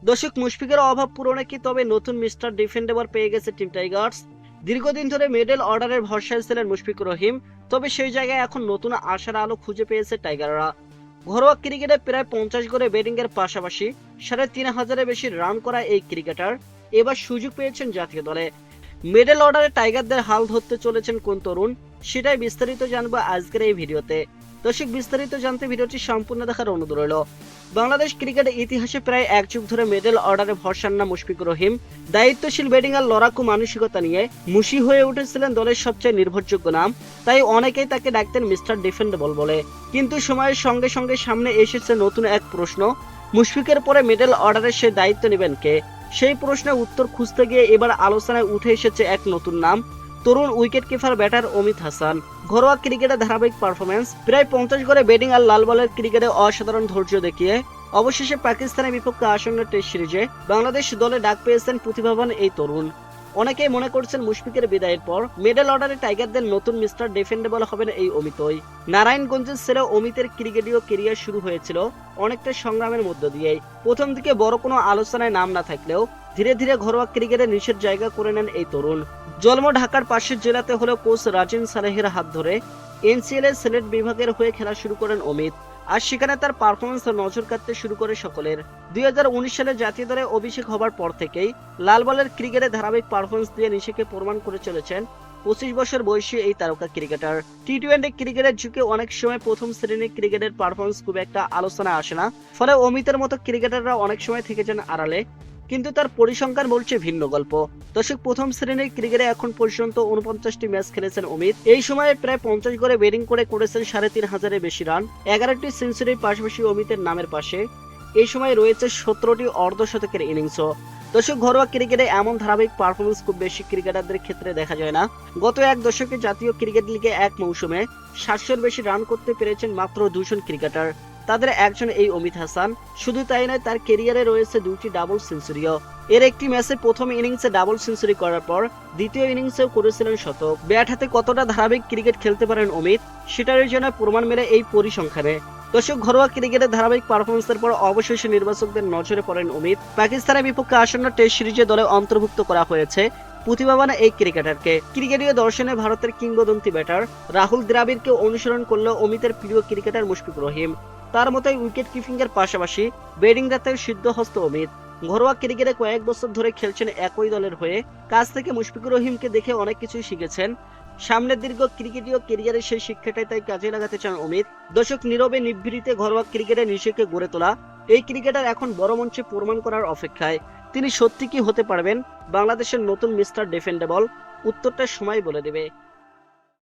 দর্শক, মুশফিকের অভাব পূরণে কি তবে নতুন মিস্টার ডিফেন্ডেবল পেয়ে গেছে টিম টাইগার্স? দীর্ঘদিন ধরে মিডল অর্ডারের ভরসায় ছিলেন মুশফিকুর রহিম, তবে সেই জায়গায় এখন নতুন আশার আলো খুঁজে পেয়েছে টাইগাররা। ঘরোয়া ক্রিকেটে প্রায় 50 গড়ে ব্যাটিং এর পাশাপাশি 3,500-এর বেশি রান করা এই ক্রিকেটার এবার সুযোগ পেয়েছেন জাতীয় দলে। মিডল অর্ডারে টাইগারদের হাল ধরতে চলেছেন কোন তরুণ, সেটাই বিস্তারিত জানবো আজকের এই ভিডিওতে। দর্শক, বিস্তারিত জানতে ভিডিওটি সম্পূর্ণ দেখার অনুরোধ রইল। বাংলাদেশ ক্রিকেটের ইতিহাসে প্রায় এক যুগ ধরে মিডল অর্ডারে ভরসার না মুশফিকুর রহিম। দায়িত্বশীল ব্যাটিং আর লড়াকু মানসিকতা নিয়ে মুশি হয়ে উঠেছিলেন দলের সবচেয়ে নির্ভরযোগ্য নাম, তাই অনেকেই তাকে ডাকতেন মিস্টার ডিফেন্ডেবল বলে। কিন্তু সময়ের সঙ্গে সঙ্গে সামনে এসেছে নতুন এক প্রশ্ন, মুশফিকের পরে মিডল অর্ডারে সে দায়িত্ব নেবেন কে? সেই প্রশ্নের উত্তর খুঁজতে গিয়ে এবার আলোচনায় উঠে এসেছে এক নতুন নাম, তরুণ wicket keeper batter Amit Hasan. ঘরোয়া ক্রিকেটে ধারাবাহিক পারফরমেন্স, প্রায় 50 গড়ে ব্যাটিং আর লাল বলের ক্রিকেটে অসাধারণ ধৈর্য দেখিয়ে অবশেষে পাকিস্তানের বিপক্ষে আসন্ন টেস্ট সিরিজে বাংলাদেশ দলে ডাক পেয়েছেন প্রতিভাবান এই তরুণ। অনেকেই মনে করছেন মুশফিকের বিদায়ের পর মিডল অর্ডারে টাইগারদের নতুন মিস্টার ডিফেন্ডেবল হবেন এই অমিতই। নারায়ণগঞ্জের ছেলে অমিতের ক্রিকেটীয় কেরিয়ার শুরু হয়েছিল অনেকটা সংগ্রামের মধ্য দিয়েই। প্রথম দিকে বড় কোনো আলোচনায় নাম না থাকলেও ধীরে ধীরে ঘরোয়া ক্রিকেটে নিষেধ জায়গা করে নেন এই তরুণ। জন্ম ঢাকার পাশের জেলাতে হলেও কোচ রাজিন সালেহের হাত ধরে এনসিএল এর সিলেট বিভাগের হয়ে খেলা শুরু করেন অমিত। আর সেখানে তার পারফরমেন্স নজর কাটতে শুরু করে সকলের। 2019 সালে জাতীয় দলে অভিষেক হবার পর থেকেই লাল বলের ক্রিকেটে ধারাবাহিক পারফরমেন্স দিয়ে নিজেকে প্রমাণ করে চলেছেন 25 বছর বয়সী এই তারকা ক্রিকেটার। টি-20 ক্রিকেটের যুগে অনেক সময় প্রথম শ্রেণীর ক্রিকেটের পারফরমেন্স খুব একটা আলোচনায় আসে না, ফলে অমিতের মতো ক্রিকেটাররা অনেক সময় থেকে যান আড়ালে, কিন্তু তার পরিসংখ্যান বলছে ভিন্ন গল্প। দর্শক, প্রথম শ্রেণীর ক্রিকেটে এখন পর্যন্ত 49টি ম্যাচ খেলেছেন অমিত। এই সময়ে প্রায় 50 গড়ে ব্যাটিং করে করেছেন 3,500-এর বেশি রান, 11টি সেঞ্চুরির পাশাপাশি অমিতের নামের পাশে এই সময় রয়েছে 17টি অর্ধশতকের ইনিংসও। দর্শক, ঘরোয়া ক্রিকেটে এমন ধারাবাহিক পারফরমেন্স খুব বেশি ক্রিকেটারদের ক্ষেত্রে দেখা যায় না। গত এক দশকে জাতীয় ক্রিকেট লিগে এক মৌসুমে 700-এর বেশি রান করতে পেরেছেন মাত্র 2 জন ক্রিকেটার, তাদের একজন এই অমিত হাসান। শুধু তাই নয়, তার ক্যারিয়ারে রয়েছে 2টি ডাবল সেঞ্চুরিও। এর একটি ম্যাচে প্রথম ইনিংসে ডাবল সেঞ্চুরি করার পর দ্বিতীয় ইনিংসেও করেছিলেন শতক। ব্যাট হাতে কতটা ধারাবাহিক ক্রিকেট খেলতে পারেন অমিত, সেটার জন্য প্রমাণ মেলে এই পরিসংখ্যানে। দর্শক, ঘরোয়া ক্রিকেটের ধারাবাহিক পারফরমেন্সের পর অবশেষে নির্বাচকদের নজরে পড়েন অমিত। পাকিস্তানের বিপক্ষে আসন্ন টেস্ট সিরিজে দলে অন্তর্ভুক্ত করা হয়েছে প্রতিভাবান এই ক্রিকেটারকে। ক্রিকেটীয় দর্শনে ভারতের কিংবদন্তি ব্যাটার রাহুল দ্রাবিড়কে অনুসরণ করলেও অমিতের প্রিয় ক্রিকেটার মুশফিকুর রহিম। তার মতোই উইকেট কিপিং এর পাশাপাশি ব্যাটিং রাতেও সিদ্ধহস্ত অমিত। ঘরোয়া ক্রিকেটে কয়েক বছর ধরে খেলছেন একই দলের হয়ে, কাছ থেকে মুশফিকুর রহিমকে দেখে অনেক কিছুই শিখেছেন। সামনের দীর্ঘ ক্রিকেটীয় ক্যারিয়ারে সেই শিক্ষাটাই তাই কাজে লাগাতে চান অমিত। দর্শক, নীরবে নিভৃতে ঘরোয়া ক্রিকেটে নিজেকে গড়ে তোলা এই ক্রিকেটার এখন বড় মঞ্চে প্রমাণ করার অপেক্ষায়। তিনি সত্যি কি হতে পারবেন বাংলাদেশের নতুন মিস্টার ডিফেন্ডেবল? উত্তরটা সময় বলে দেবে।